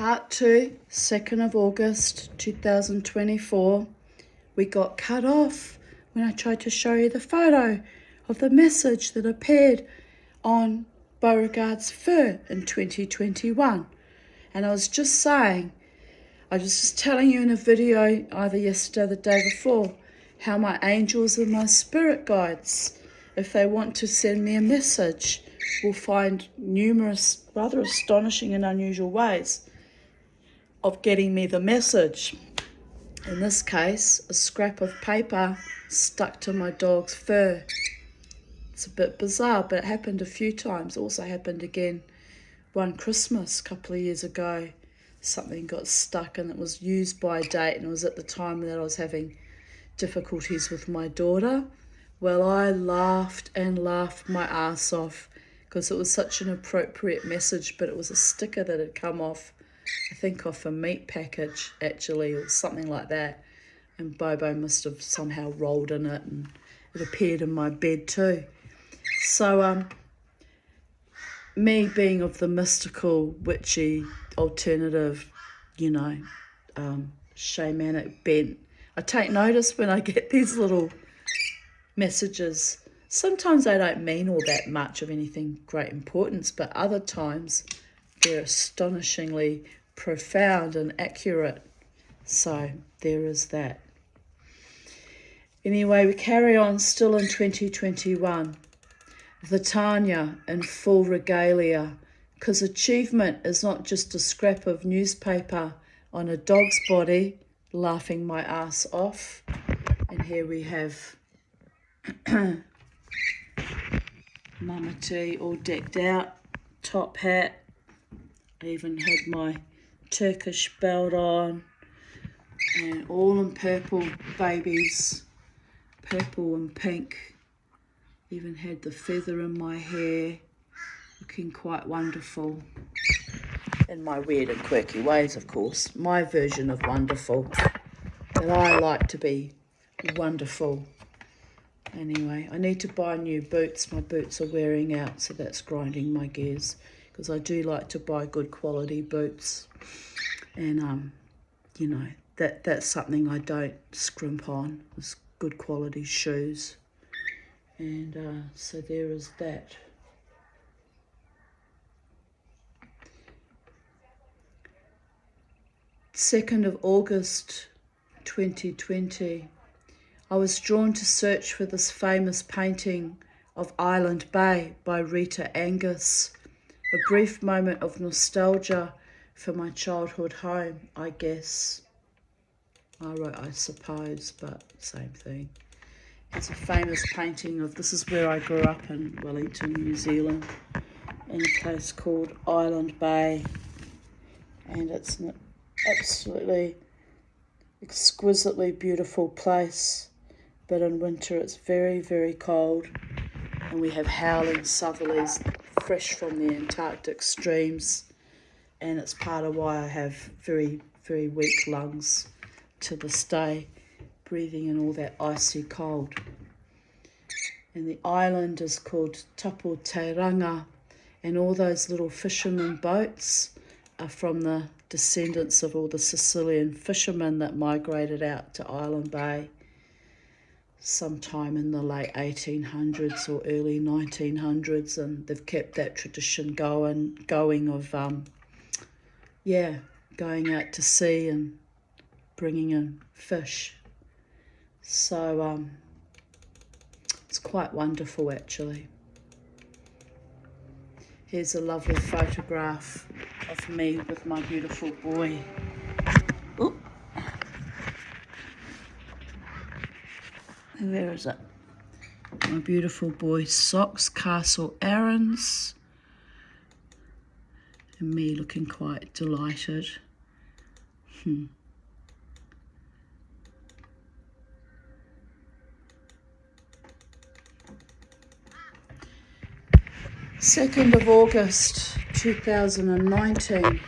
Part 2, 2nd of August 2024. We got cut off when I tried to show you the photo of the message that appeared on Beauregard's fur in 2021. And I was just telling you in a video either yesterday or the day before, how my angels and my spirit guides, if they want to send me a message, will find numerous, rather astonishing and unusual ways of getting me the message. In this case, a scrap of paper stuck to my dog's fur. It's a bit bizarre, but it happened a few times. It also happened again one Christmas a couple of years ago. Something got stuck and it was used by date, and it was at the time that I was having difficulties with my daughter. Well, I laughed and laughed my ass off because it was such an appropriate message, but it was a sticker that had come off, I think off a meat package actually, or something like that. And Bobo must have somehow rolled in it, and it appeared in my bed too. So, me being of the mystical, witchy, alternative, shamanic bent, I take notice when I get these little messages. Sometimes they don't mean all that much of anything great importance, but other times they're astonishingly profound and accurate. So there is that. Anyway, we carry on still in 2021. The Tanya in full regalia, because achievement is not just a scrap of newspaper on a dog's body, laughing my ass off. And here we have Mama T all decked out, top hat. I even had my Turkish belt on, and all in purple, babies, purple and pink. Even had the feather in my hair, looking quite wonderful. In my weird and quirky ways, of course. My version of wonderful. But I like to be wonderful. Anyway, I need to buy new boots. My boots are wearing out, so that's grinding my gears. Because I do like to buy good quality boots. And, that's something I don't scrimp on. Is good quality shoes. And so there is that. Second of August 2020, I was drawn to search for this famous painting of Island Bay by Rita Angus. A brief moment of nostalgia for my childhood home, I guess. I wrote I suppose, but same thing. It's a famous painting of, this is where I grew up in Wellington, New Zealand, in a place called Island Bay. And it's an absolutely exquisitely beautiful place. But in winter it's very, very cold. And we have howling southerlies fresh from the Antarctic streams. And it's part of why I have very, very weak lungs to this day, breathing in all that icy cold. And the island is called Tapu Te Ranga, and all those little fishermen boats are from the descendants of all the Sicilian fishermen that migrated out to Island Bay sometime in the late 1800s or early 1900s, and they've kept that tradition going of going out to sea and bringing in fish. So it's quite wonderful actually. Here's a lovely photograph of me with my beautiful boy. Ooh. Where is it? My beautiful boy Socks, Castle Arons. And me looking quite delighted. 2nd of August 2019,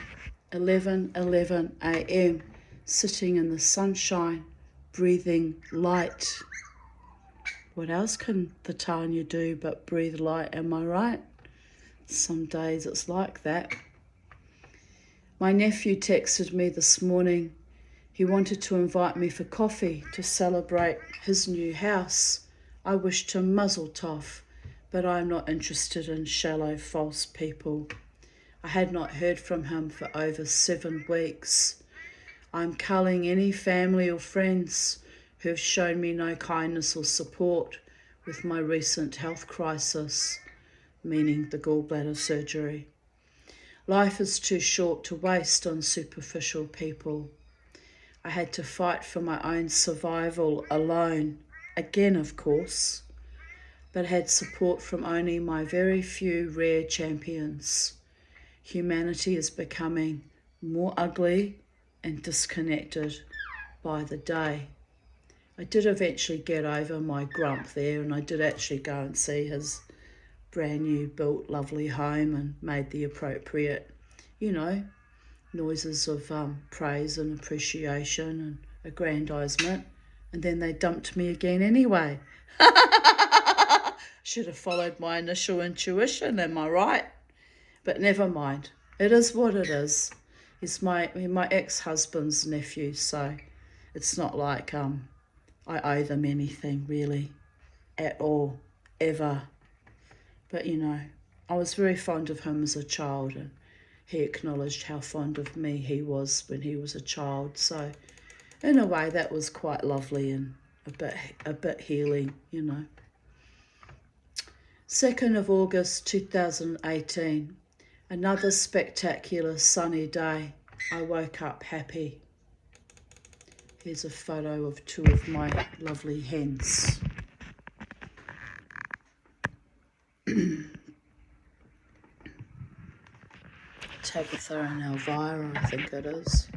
11:11 a.m, sitting in the sunshine, breathing light. What else can the Tanya do but breathe light, am I right? Some days it's like that. My nephew texted me this morning. He wanted to invite me for coffee to celebrate his new house. I wished him mazel tov, but I'm not interested in shallow, false people. I had not heard from him for over 7 weeks. I'm culling any family or friends who have shown me no kindness or support with my recent health crisis, meaning the gallbladder surgery. Life is too short to waste on superficial people. I had to fight for my own survival alone, again of course, but had support from only my very few rare champions. Humanity is becoming more ugly and disconnected by the day. I did eventually get over my grump there, and I did actually go and see his brand new built lovely home and made the appropriate, noises of praise and appreciation and aggrandisement, and then they dumped me again anyway. Should have followed my initial intuition, am I right? But never mind. It is what it is. He's my ex-husband's nephew, so it's not like I owe them anything really, at all, ever. But I was very fond of him as a child, and he acknowledged how fond of me he was when he was a child. So in a way that was quite lovely and a bit healing, 2nd of August 2018. Another spectacular sunny day. I woke up happy. Here's a photo of 2 of my lovely hens. Tabitha and Elvira, I think it is.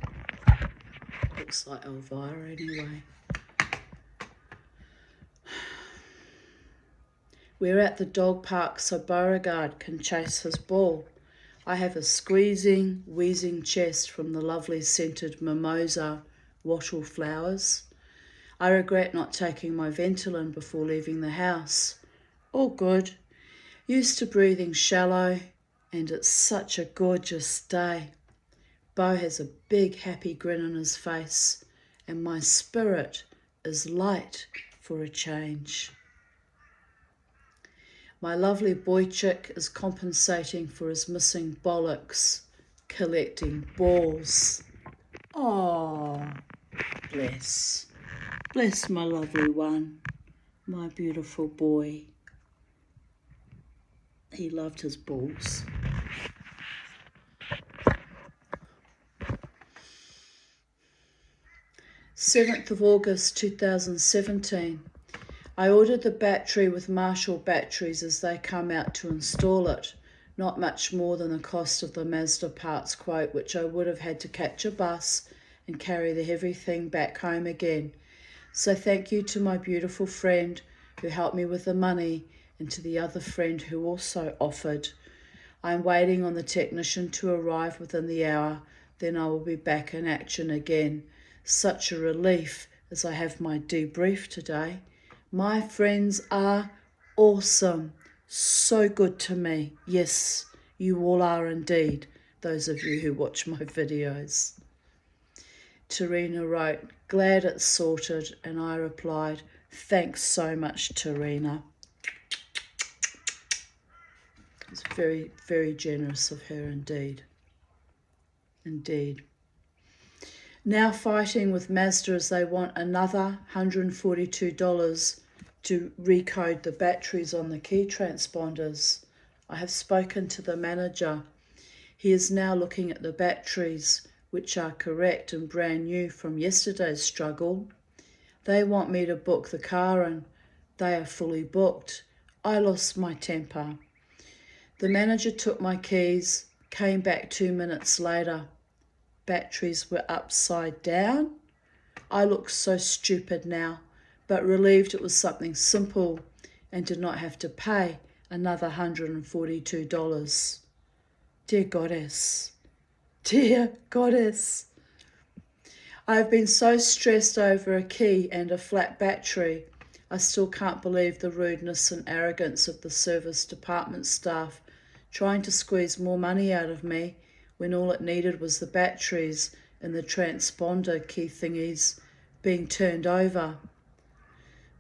Looks like Elvira anyway. We're at the dog park so Beauregard can chase his ball. I have a squeezing, wheezing chest from the lovely scented mimosa wattle flowers. I regret not taking my Ventolin before leaving the house. All good. Used to breathing shallow, and it's such a gorgeous day. Beau has a big happy grin on his face, and my spirit is light for a change. My lovely boy chick is compensating for his missing bollocks, collecting balls. Oh, bless. Bless my lovely one, my beautiful boy. He loved his balls. Seventh of August 2017. I ordered the battery with Marshall batteries as they come out to install it. Not much more than the cost of the Mazda parts quote, which I would have had to catch a bus and carry the heavy thing back home again. So thank you to my beautiful friend who helped me with the money, and to the other friend who also offered. I'm waiting on the technician to arrive within the hour, then I will be back in action again. Such a relief as I have my debrief today. My friends are awesome, so good to me. Yes, you all are indeed, those of you who watch my videos. Tarina wrote, glad it's sorted, and I replied, thanks so much, Tarina. It's very, very generous of her indeed. Indeed. Now fighting with Mazda as they want another $142 to recode the batteries on the key transponders. I have spoken to the manager. He is now looking at the batteries, which are correct and brand new from yesterday's struggle. They want me to book the car and they are fully booked. I lost my temper. The manager took my keys, came back 2 minutes later. Batteries were upside down. I look so stupid now, but relieved it was something simple and did not have to pay another $142. Dear Goddess, dear Goddess. I have been so stressed over a key and a flat battery. I still can't believe the rudeness and arrogance of the service department staff trying to squeeze more money out of me when all it needed was the batteries and the transponder key thingies being turned over.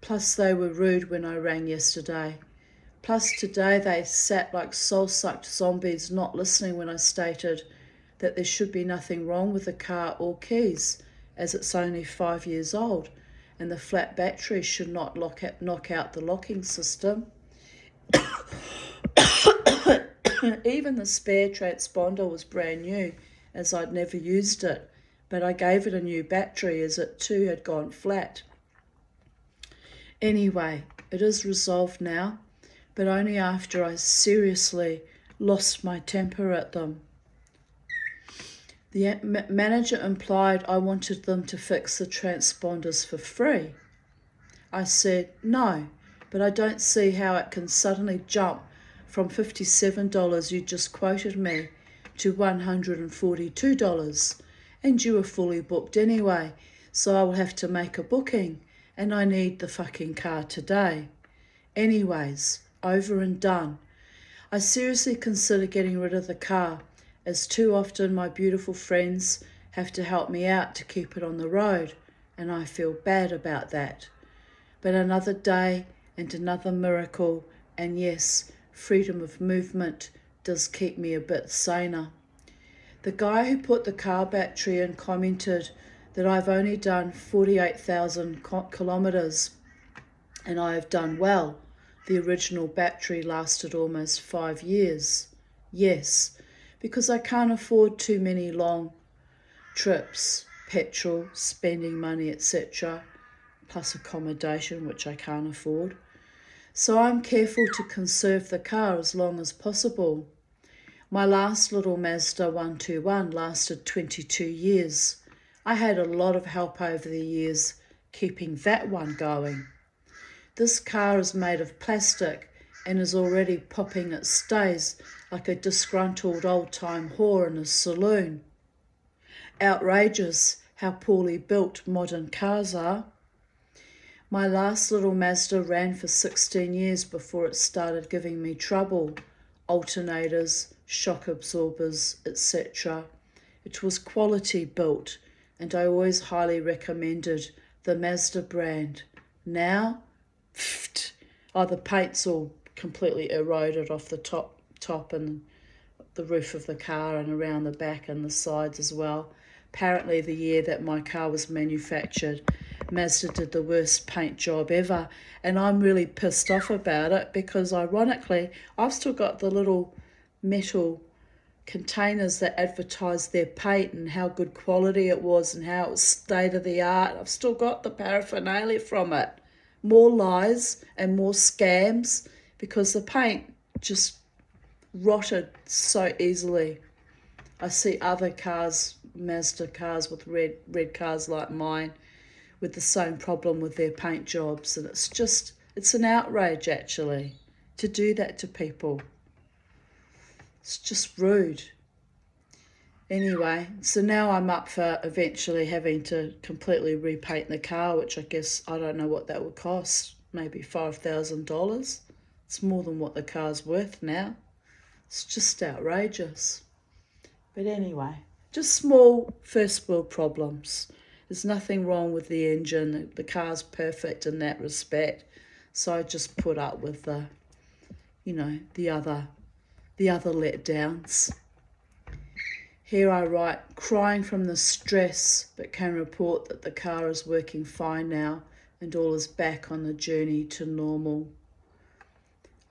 Plus they were rude when I rang yesterday. Plus today they sat like soul-sucked zombies, not listening when I stated that there should be nothing wrong with the car or keys, as it's only 5 years old, and the flat battery should not knock out the locking system. Even the spare transponder was brand new, as I'd never used it, but I gave it a new battery as it too had gone flat. Anyway, it is resolved now, but only after I seriously lost my temper at them. The manager implied I wanted them to fix the transponders for free. I said, no, but I don't see how it can suddenly jump from $57 you just quoted me to $142, and you were fully booked anyway, so I will have to make a booking, and I need the fucking car today. Anyways, over and done. I seriously consider getting rid of the car, as too often my beautiful friends have to help me out to keep it on the road, and I feel bad about that. But another day and another miracle, and yes, freedom of movement does keep me a bit saner. The guy who put the car battery in commented that I've only done 48,000 kilometres, and I have done well. The original battery lasted almost 5 years. Yes, because I can't afford too many long trips, petrol, spending money, etc., plus accommodation, which I can't afford. So I'm careful to conserve the car as long as possible. My last little Mazda 121 lasted 22 years. I had a lot of help over the years keeping that one going. This car is made of plastic and is already popping its stays like a disgruntled old-time whore in a saloon. Outrageous how poorly built modern cars are. My last little Mazda ran for 16 years before it started giving me trouble. Alternators, shock absorbers, etc. It was quality built, and I always highly recommended the Mazda brand. Now, the paint's all completely eroded off the top and the roof of the car and around the back and the sides as well. Apparently the year that my car was manufactured, Mazda did the worst paint job ever, and I'm really pissed off about it because ironically I've still got the little metal containers that advertised their paint and how good quality it was and how it was state of the art. I've still got the paraphernalia from it. More lies and more scams because the paint just rotted so easily. I see other cars, Mazda cars with red cars like mine, with the same problem with their paint jobs, and it's an outrage actually to do that to people. It's just rude. Anyway, so now I'm up for eventually having to completely repaint the car, which I guess, I don't know what that would cost, maybe $5,000. It's more than what the car's worth now. It's just outrageous. But anyway, just small first world problems. There's nothing wrong with the engine. The car's perfect in that respect. So I just put up with the other letdowns. Here I write, crying from the stress, but can report that the car is working fine now and all is back on the journey to normal.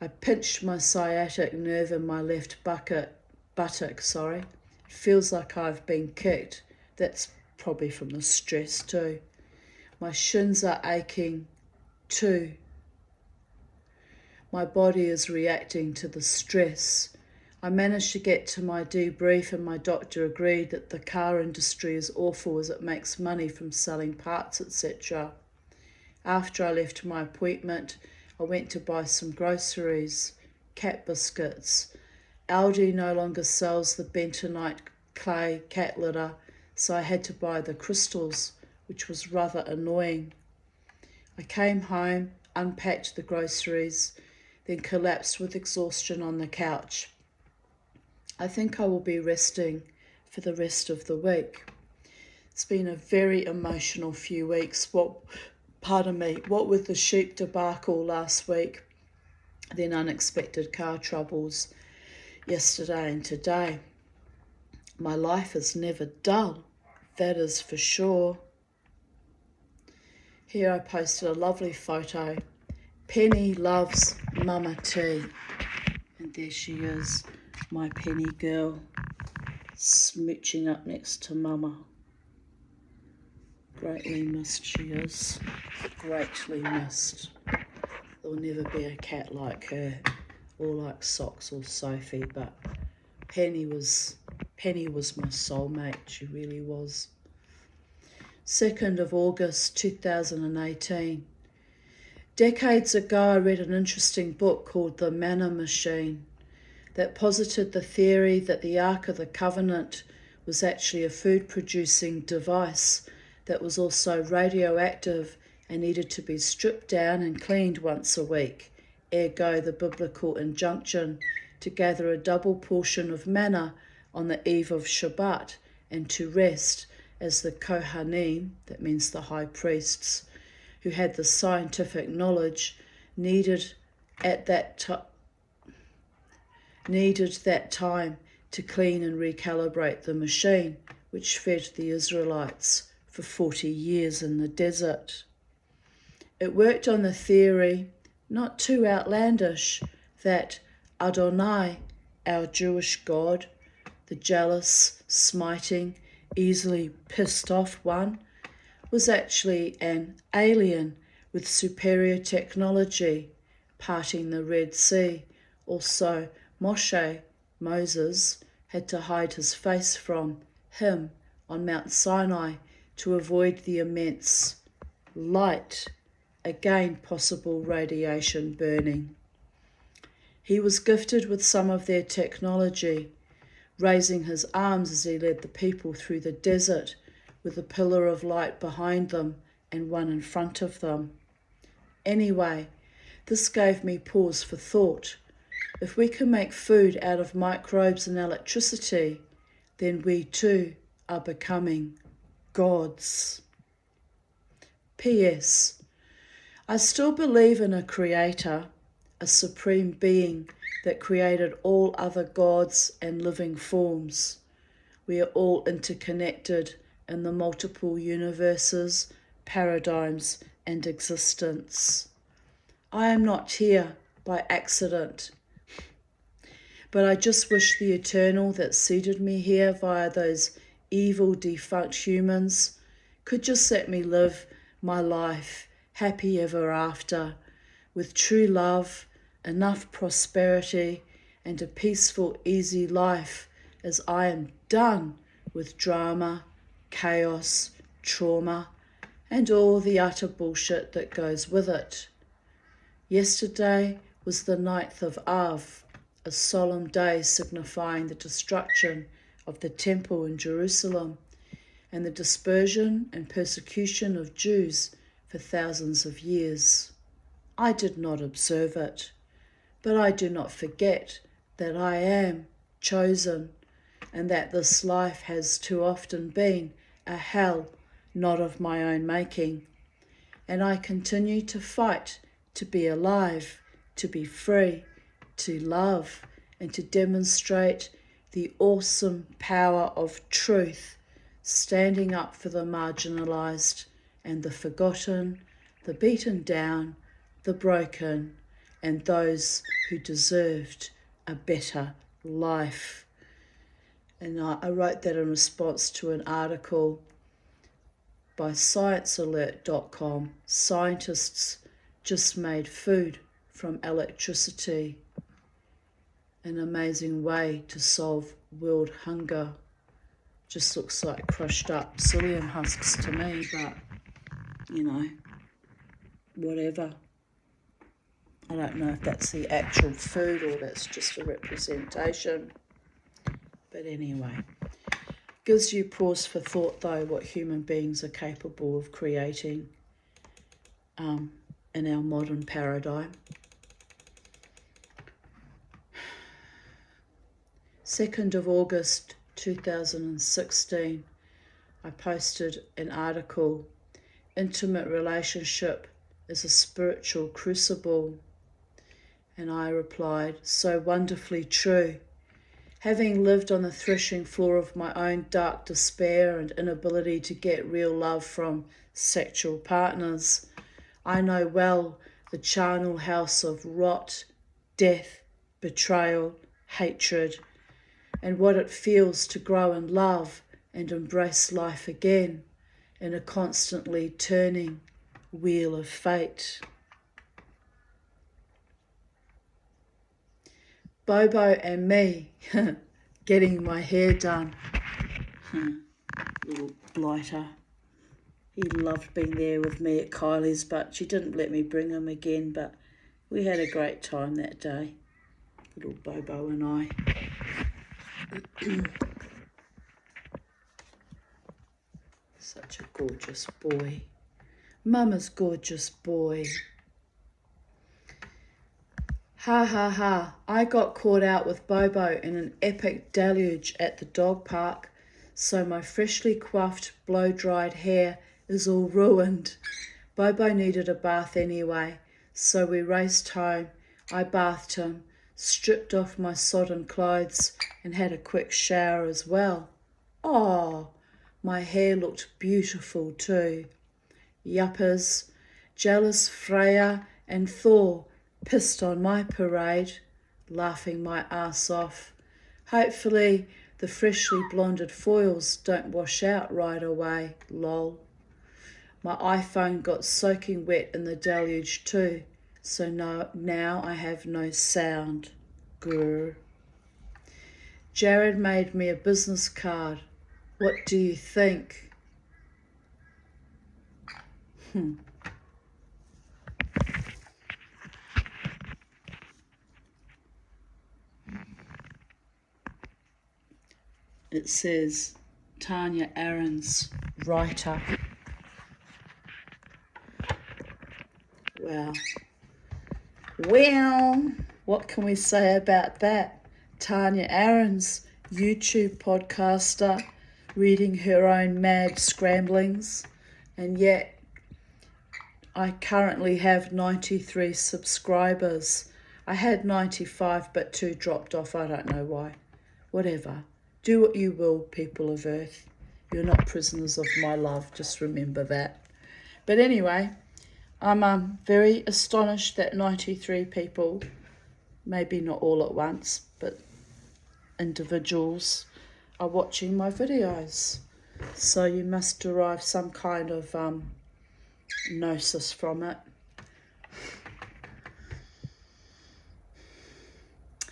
I pinched my sciatic nerve in my left buttock. It feels like I've been kicked. That's probably from the stress too. My shins are aching too. My body is reacting to the stress. I managed to get to my debrief and my doctor agreed that the car industry is awful as it makes money from selling parts, etc. After I left my appointment, I went to buy some groceries, cat biscuits. Aldi no longer sells the bentonite clay cat litter, so I had to buy the crystals, which was rather annoying. I came home, unpacked the groceries, then collapsed with exhaustion on the couch. I think I will be resting for the rest of the week. It's been a very emotional few weeks. What with the sheep debacle last week, then unexpected car troubles yesterday and today. My life is never dull, that is for sure. Here I posted a lovely photo. Penny loves Mama T. And there she is, my Penny girl, smooching up next to Mama. Greatly missed she is, greatly missed. There'll never be a cat like her, or like Socks or Sophie, but Penny was my soulmate, she really was. 2nd of August 2018. Decades ago I read an interesting book called The Manna Machine that posited the theory that the Ark of the Covenant was actually a food-producing device that was also radioactive and needed to be stripped down and cleaned once a week, ergo the biblical injunction to gather a double portion of manna on the eve of Shabbat and to rest, as the Kohanim, that means the high priests, who had the scientific knowledge, needed that time to clean and recalibrate the machine, which fed the Israelites for 40 years in the desert. It worked on the theory, not too outlandish, that Adonai, our Jewish God, the jealous, smiting, easily pissed off one, was actually an alien with superior technology, parting the Red Sea. Also, Moses, had to hide his face from him on Mount Sinai to avoid the immense light, again possible radiation burning. He was gifted with some of their technology, raising his arms as he led the people through the desert with a pillar of light behind them and one in front of them. Anyway, this gave me pause for thought. If we can make food out of microbes and electricity, then we too are becoming gods. P.S. I still believe in a creator, a supreme being that created all other gods and living forms. We are all interconnected in the multiple universes, paradigms, and existence. I am not here by accident, but I just wish the Eternal that seated me here via those evil defunct humans could just let me live my life happy ever after, with true love, enough prosperity, and a peaceful, easy life, as I am done with drama, chaos, trauma, and all the utter bullshit that goes with it. Yesterday was the 9th of Av, a solemn day signifying the destruction of the temple in Jerusalem and the dispersion and persecution of Jews for thousands of years. I did not observe it, but I do not forget that I am chosen and that this life has too often been a hell not of my own making. And I continue to fight to be alive, to be free, to love, and to demonstrate the awesome power of truth, standing up for the marginalized and the forgotten, the beaten down, the broken, and those who deserved a better life. And I wrote that in response to an article by ScienceAlert.com. Scientists just made food from electricity. An amazing way to solve world hunger. Just looks like crushed up psyllium husks to me, but, whatever. I don't know if that's the actual food or that's just a representation. But anyway, gives you pause for thought, though, what human beings are capable of creating in our modern paradigm. 2nd of August 2016, I posted an article, Intimate Relationship is a Spiritual Crucible. And I replied, so wonderfully true. Having lived on the threshing floor of my own dark despair and inability to get real love from sexual partners, I know well the charnel house of rot, death, betrayal, hatred, and what it feels to grow in love and embrace life again in a constantly turning wheel of fate. Bobo and me getting my hair done. Little blighter. He loved being there with me at Kylie's, but she didn't let me bring him again, but we had a great time that day, little Bobo and I. Such a gorgeous boy. Mama's gorgeous boy. Ha ha ha, I got caught out with Bobo in an epic deluge at the dog park, so my freshly coiffed, blow-dried hair is all ruined. Bobo needed a bath anyway, so we raced home. I bathed him, stripped off my sodden clothes, and had a quick shower as well. Oh, my hair looked beautiful too. Yuppers, jealous Freya and Thor pissed on my parade, laughing my ass off. Hopefully the freshly blonded foils don't wash out right away, lol. My iPhone got soaking wet in the deluge too, so now I have no sound. Grr. Jared made me a business card. What do you think? It says, Tanya Aarons, writer. Wow. Well, what can we say about that? Tanya Aarons, YouTube podcaster, reading her own mad scramblings, and yet I currently have 93 subscribers. I had 95, but 2 dropped off. I don't know why. Whatever. Do what you will, people of Earth. You're not prisoners of my love. Just remember that. But anyway, I'm very astonished that 93 people, maybe not all at once, but individuals, are watching my videos. So you must derive some kind of gnosis from it.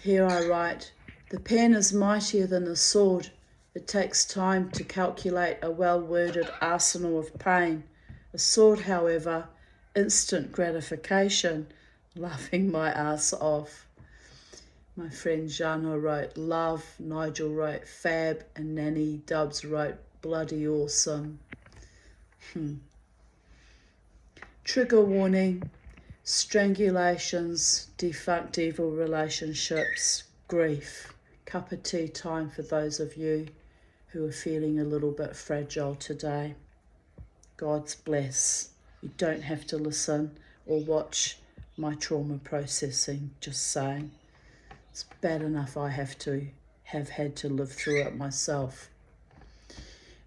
Here I write, the pen is mightier than the sword. It takes time to calculate a well-worded arsenal of pain. A sword, however, instant gratification, laughing my ass off. My friend Jana wrote love, Nigel wrote fab, and Nanny Dubs wrote bloody awesome. Trigger warning, strangulations, defunct evil relationships, grief. Cup of tea time for those of you who are feeling a little bit fragile today. God's bless. You don't have to listen or watch my trauma processing, just saying. It's bad enough I have had to live through it myself.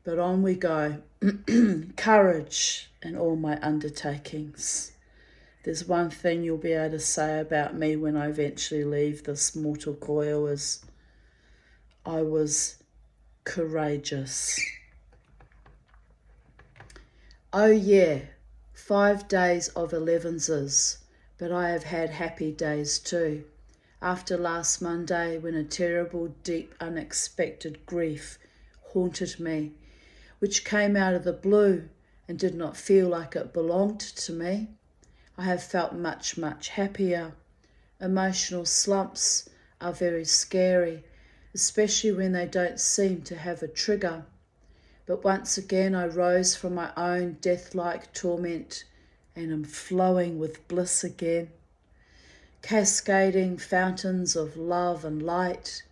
But on we go. Courage in all my undertakings. There's one thing you'll be able to say about me when I eventually leave this mortal coil is I was courageous. Oh yeah, 5 days of 11s, but I have had happy days too. After last Monday, when a terrible, deep, unexpected grief haunted me, which came out of the blue and did not feel like it belonged to me, I have felt much, much happier. Emotional slumps are very scary, especially when they don't seem to have a trigger. But once again I rose from my own death-like torment and am flowing with bliss again. Cascading fountains of love and light,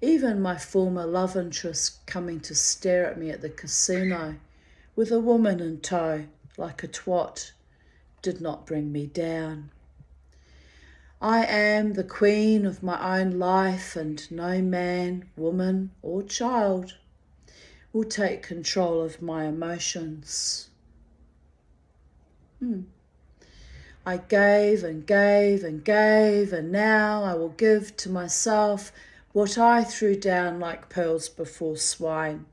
Even my former love interest coming to stare at me at the casino with a woman in tow like a twat did not bring me down. I am the queen of my own life, and no man, woman or child will take control of my emotions. I gave and gave and gave, and now I will give to myself what I threw down like pearls before swine.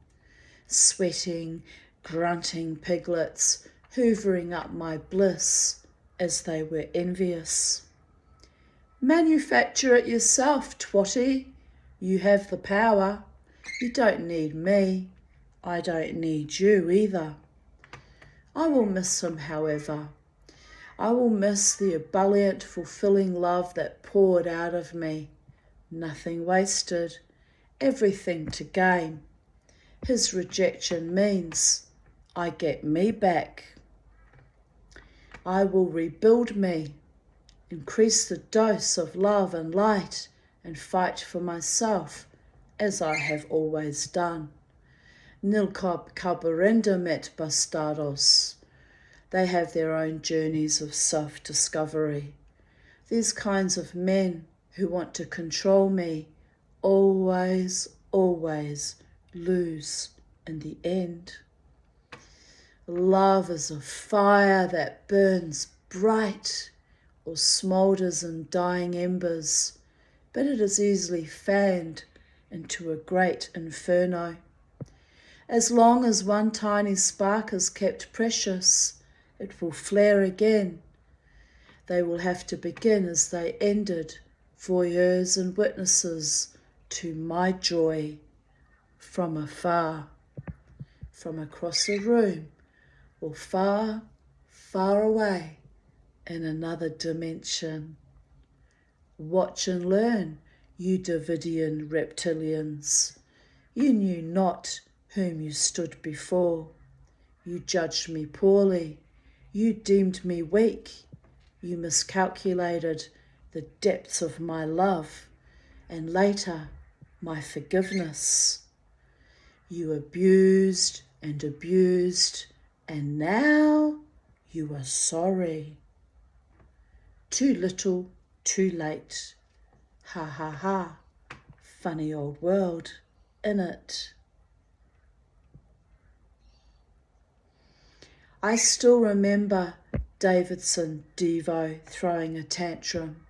Sweating, grunting piglets, hoovering up my bliss as they were envious. Manufacture it yourself, twatty. You have the power. You don't need me. I don't need you either. I will miss him, however. I will miss the ebullient, fulfilling love that poured out of me. Nothing wasted, everything to gain. His rejection means I get me back. I will rebuild me, increase the dose of love and light, and fight for myself as I have always done. Nil carborundum et bastardos. They have their own journeys of self-discovery. These kinds of men who want to control me always lose in the end. Love is a fire that burns bright or smoulders in dying embers, but it is easily fanned into a great inferno. As long as one tiny spark is kept precious, it will flare again. They will have to begin as they ended, voyeurs and witnesses to my joy from afar, from across a room or far, far away in another dimension. Watch and learn, you Davidian reptilians. You knew not whom you stood before. You judged me poorly. You deemed me weak. You miscalculated the depths of my love and later my forgiveness. You abused, and now you are sorry. Too little, too late. Ha ha ha. Funny old world, innit? I still remember Davidson Devo throwing a tantrum.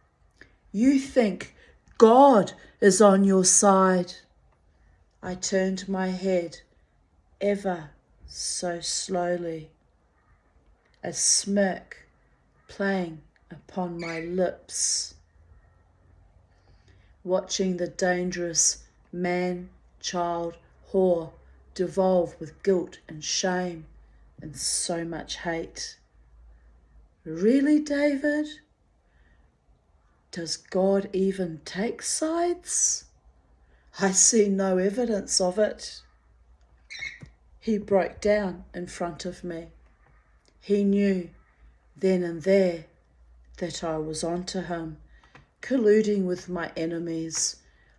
You think God is on your side. I turned my head ever so slowly, a smirk playing upon my lips, watching the dangerous man, child, whore devolve with guilt and shame and so much hate. Really, David? Does God even take sides? I see no evidence of it. He broke down in front of me. He knew then and there that I was onto him, colluding with my enemies,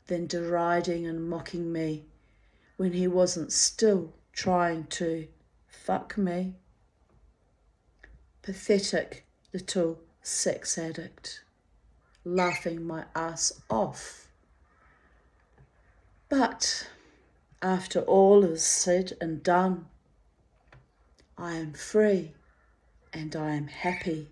then deriding and mocking me when he wasn't still trying to fuck me. Pathetic little sex addict, laughing my ass off. But after all is said and done, I am free and I am happy.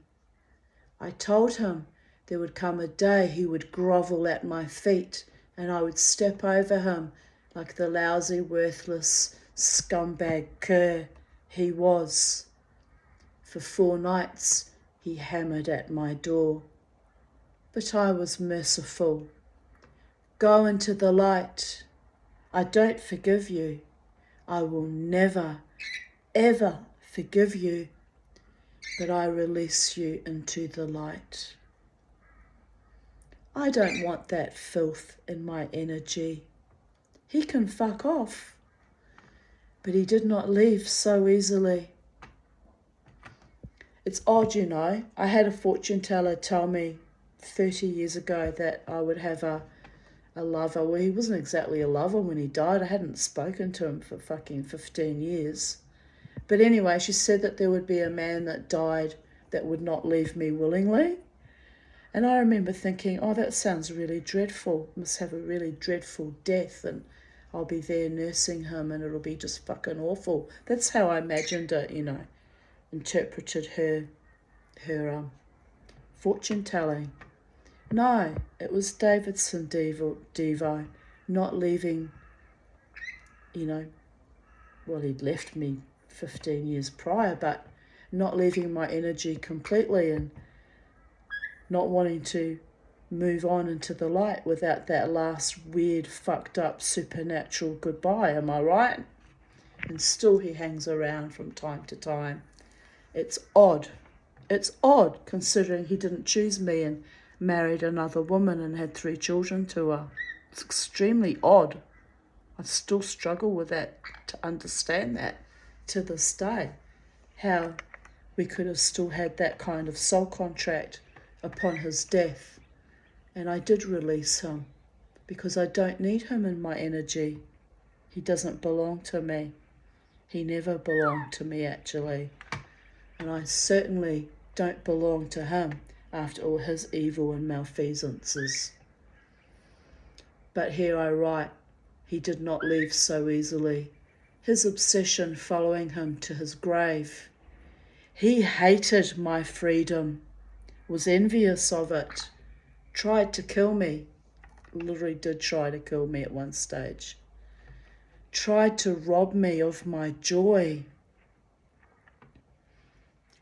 I told him there would come a day he would grovel at my feet and I would step over him like the lousy, worthless scumbag cur he was. For 4 nights he hammered at my door, but I was merciful. Go into the light. I don't forgive you. I will never, ever forgive you, but I release you into the light. I don't want that filth in my energy. He can fuck off, but he did not leave so easily. It's odd, you know. I had a fortune teller tell me 30 years ago that I would have a a lover. Well, he wasn't exactly a lover when he died. I hadn't spoken to him for fucking 15 years. But anyway, she said that there would be a man that died that would not leave me willingly. And I remember thinking, oh, that sounds really dreadful. Must have a really dreadful death, and I'll be there nursing him and it'll be just fucking awful. That's how I imagined it, interpreted her fortune telling. No, it was Davidson Devo not leaving, well, he'd left me 15 years prior, but not leaving my energy completely and not wanting to move on into the light without that last weird, fucked up, supernatural goodbye, am I right? And still he hangs around from time to time. It's odd. It's odd considering he didn't choose me and married another woman and had 3 children to her. It's extremely odd. I still struggle with that, to understand that to this day. How we could have still had that kind of soul contract upon his death. And I did release him because I don't need him in my energy. He doesn't belong to me. He never belonged to me, actually. And I certainly don't belong to him after all his evil and malfeasances. But here I write, he did not leave so easily. His obsession following him to his grave. He hated my freedom, was envious of it, tried to kill me, literally did try to kill me at one stage, tried to rob me of my joy.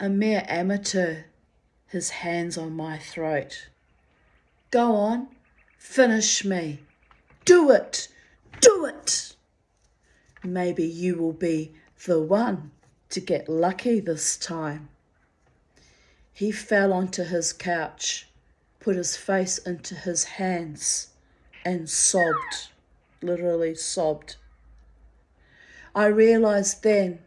A mere amateur, his hands on my throat. Go on, finish me. Do it, do it. Maybe you will be the one to get lucky this time. He fell onto his couch, put his face into his hands and sobbed, literally sobbed. I realized then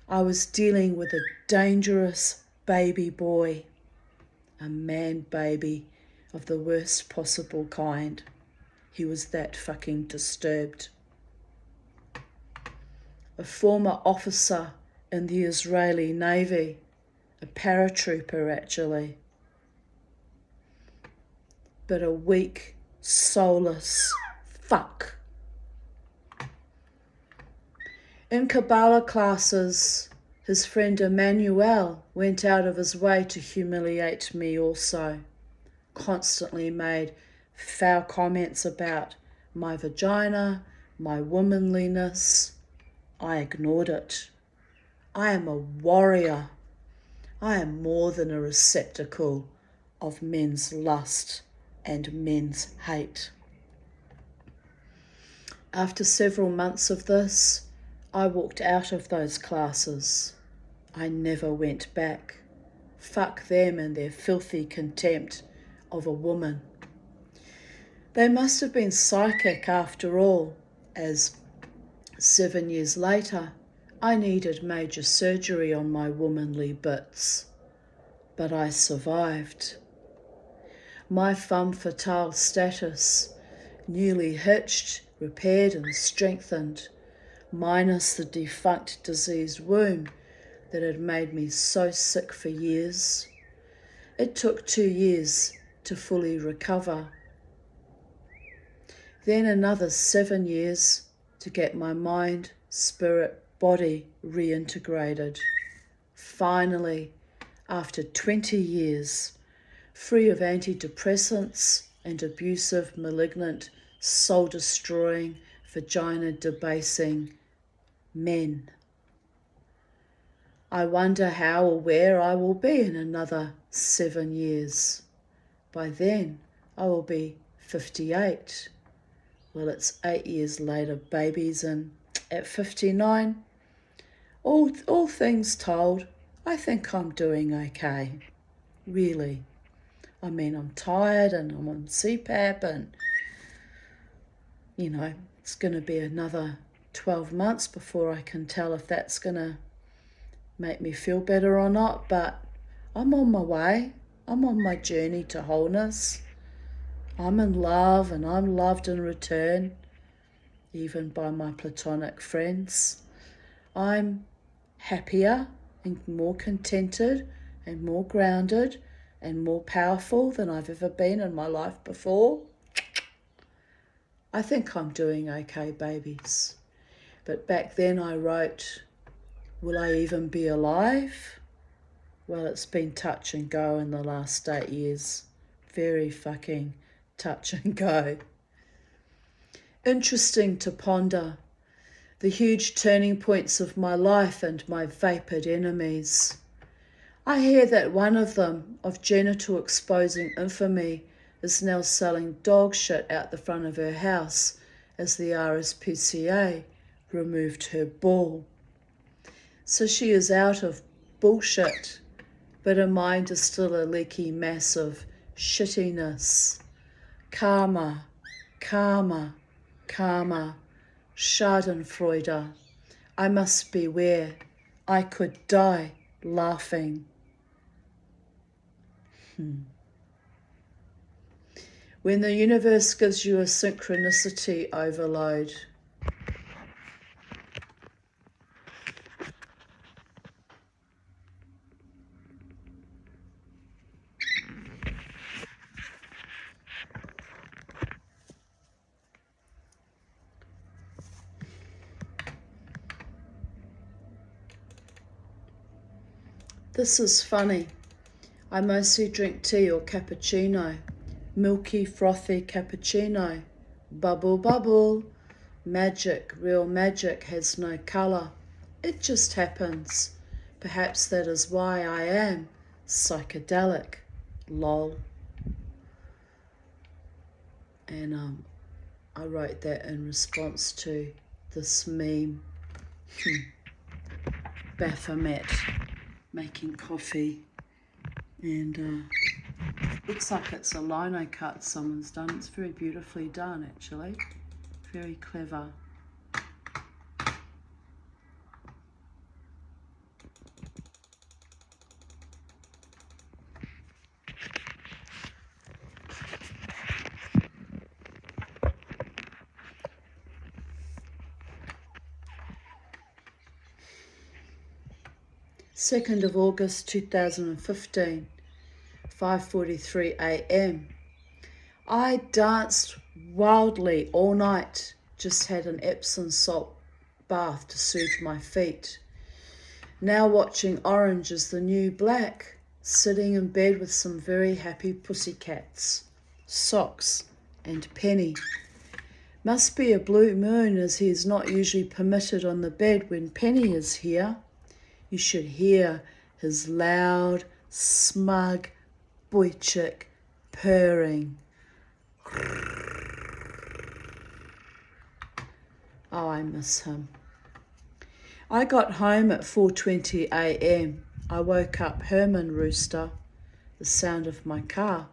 I was dealing with a dangerous baby boy, a man baby of the worst possible kind. He was that fucking disturbed. A former officer in the Israeli Navy, a paratrooper actually, but a weak, soulless fuck. In Kabbalah classes, his friend Emmanuel went out of his way to humiliate me also, constantly made foul comments about my vagina, my womanliness. I ignored it. I am a warrior. I am more than a receptacle of men's lust and men's hate. After several months of this, I walked out of those classes. I never went back. Fuck them and their filthy contempt of a woman. They must have been psychic after all, as 7 years later, I needed major surgery on my womanly bits. But I survived. My femme fatale status, newly hitched, repaired and strengthened, minus the defunct diseased womb that had made me so sick for years. It took 2 years to fully recover. Then another 7 years to get my mind, spirit, body reintegrated. Finally, after 20 years, free of antidepressants and abusive, malignant, soul-destroying, vagina-debasing men. I wonder how or where I will be in another 7 years. By then, I will be 58. Well, it's 8 years later, babies, and at 59, all things told, I think I'm doing okay. Really. I mean, I'm tired and I'm on CPAP and, it's going to be another 12 months before I can tell if that's going to make me feel better or not, but I'm on my way. I'm on my journey to wholeness. I'm in love and I'm loved in return, even by my platonic friends. I'm happier and more contented and more grounded and more powerful than I've ever been in my life before. I think I'm doing okay, babies. But back then I wrote, will I even be alive? Well, it's been touch and go in the last 8 years. Very fucking touch and go. Interesting to ponder the huge turning points of my life and my vapoured enemies. I hear that one of them, of genital exposing infamy, is now selling dog shit out the front of her house as the RSPCA removed her ball. So she is out of bullshit, but her mind is still a leaky mass of shittiness. Karma, karma, karma, Schadenfreude. I must beware. I could die laughing. When the universe gives you a synchronicity overload, this is funny. I mostly drink tea or cappuccino. Milky, frothy cappuccino. Bubble, bubble. Magic, real magic has no colour. It just happens. Perhaps that is why I am psychedelic. Lol. And I wrote that in response to this meme. Baphomet making coffee, and looks like it's a lino cut someone's done. It's very beautifully done, actually. Very clever. August 2nd, 2015, 5:43 a.m. I danced wildly all night, just had an Epsom salt bath to soothe my feet. Now watching Orange is the New Black, sitting in bed with some very happy pussycats, Socks and Penny. Must be a blue moon, as he is not usually permitted on the bed when Penny is here. You should hear his loud, smug, boy chick purring. Oh, I miss him. I got home at 4:20 a.m. I woke up Herman Rooster, the sound of my car.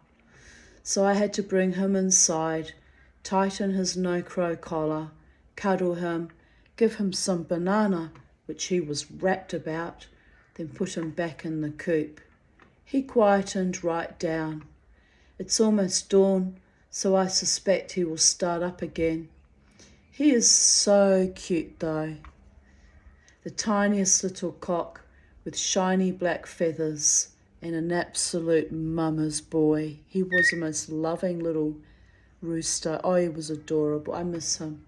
So I had to bring him inside, tighten his no-crow collar, cuddle him, give him some banana, which he was rapt about, then put him back in the coop. He quietened right down. It's almost dawn, so I suspect he will start up again. He is so cute though. The tiniest little cock with shiny black feathers and an absolute mama's boy. He was the most loving little rooster. Oh, he was adorable. I miss him.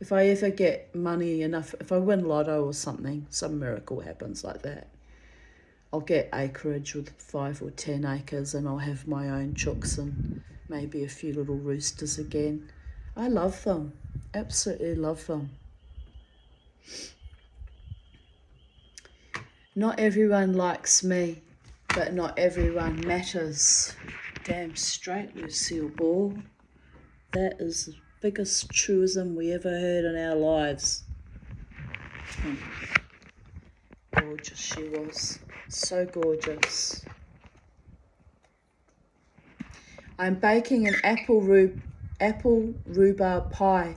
If I ever get money enough, if I win lotto or something, some miracle happens like that, I'll get acreage with 5 or 10 acres and I'll have my own chooks and maybe a few little roosters again. I love them. Absolutely love them. Not everyone likes me, but not everyone matters. Damn straight, Lucille Ball. That is the biggest truism we ever heard in our lives. Gorgeous she was. So gorgeous. I'm baking an apple rhubarb pie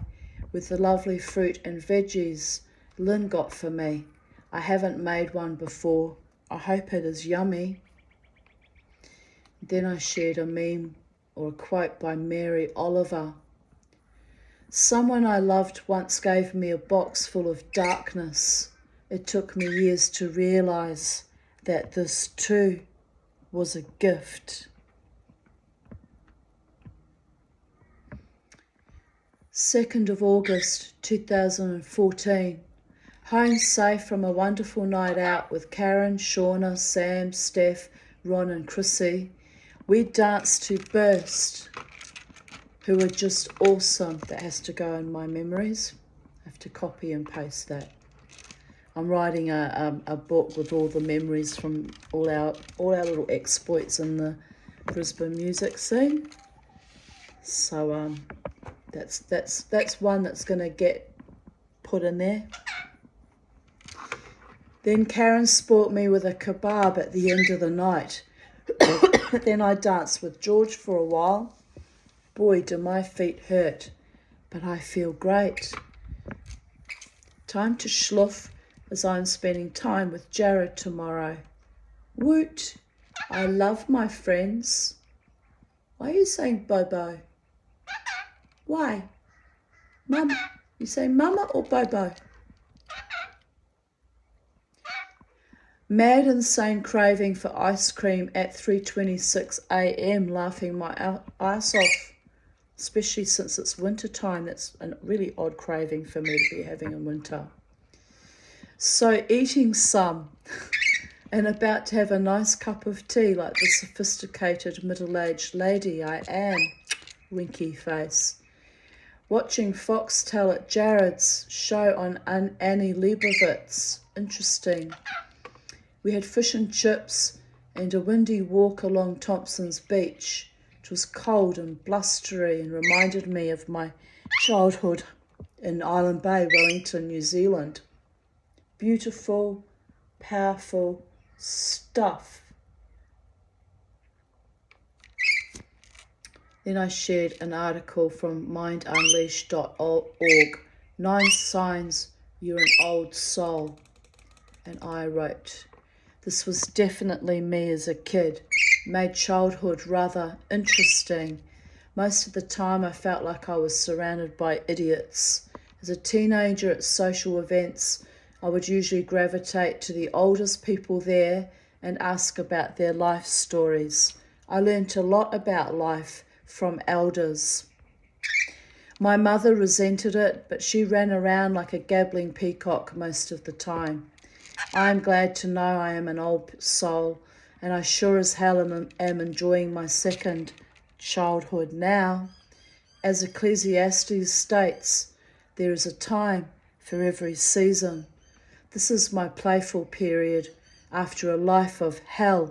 with the lovely fruit and veggies Lynn got for me. I haven't made one before. I hope it is yummy. Then I shared a meme or a quote by Mary Oliver. Someone I loved once gave me a box full of darkness. It took me years to realise that this too was a gift. 2nd of August 2014. Home safe from a wonderful night out with Karen, Shauna, Sam, Steph, Ron and Chrissy. We danced to Burst, who are just awesome. That has to go in my memories. I have to copy and paste that. I'm writing a book with all the memories from all our little exploits in the Brisbane music scene. So that's one that's going to get put in there. Then Karen spoilt me with a kebab at the end of the night. Then I danced with George for a while. Boy, do my feet hurt, but I feel great. Time to schluff as I'm spending time with Jared tomorrow. Woot! I love my friends. Why are you saying Bobo? Why? Mum, you say mama or Bobo? Mad insane craving for ice cream at 3:26 a.m, laughing my ass off, especially since it's winter time. That's a really odd craving for me to be having in winter. So eating some and about to have a nice cup of tea like the sophisticated middle-aged lady I am, winky face. Watching Foxtel at Jared's show on Annie Leibovitz. Interesting. We had fish and chips and a windy walk along Thompson's Beach. It was cold and blustery and reminded me of my childhood in Island Bay, Wellington, New Zealand. Beautiful, powerful stuff. Then I shared an article from mindunleashed.org, 9 signs you're an old soul. And I wrote, this was definitely me as a kid, made childhood rather interesting. Most of the time I felt like I was surrounded by idiots. As a teenager at social events, I would usually gravitate to the oldest people there and ask about their life stories. I learnt a lot about life from elders. My mother resented it, but she ran around like a gabbling peacock most of the time. I am glad to know I am an old soul, and I sure as hell am enjoying my second childhood now. As Ecclesiastes states, there is a time for every season. This is my playful period after a life of hell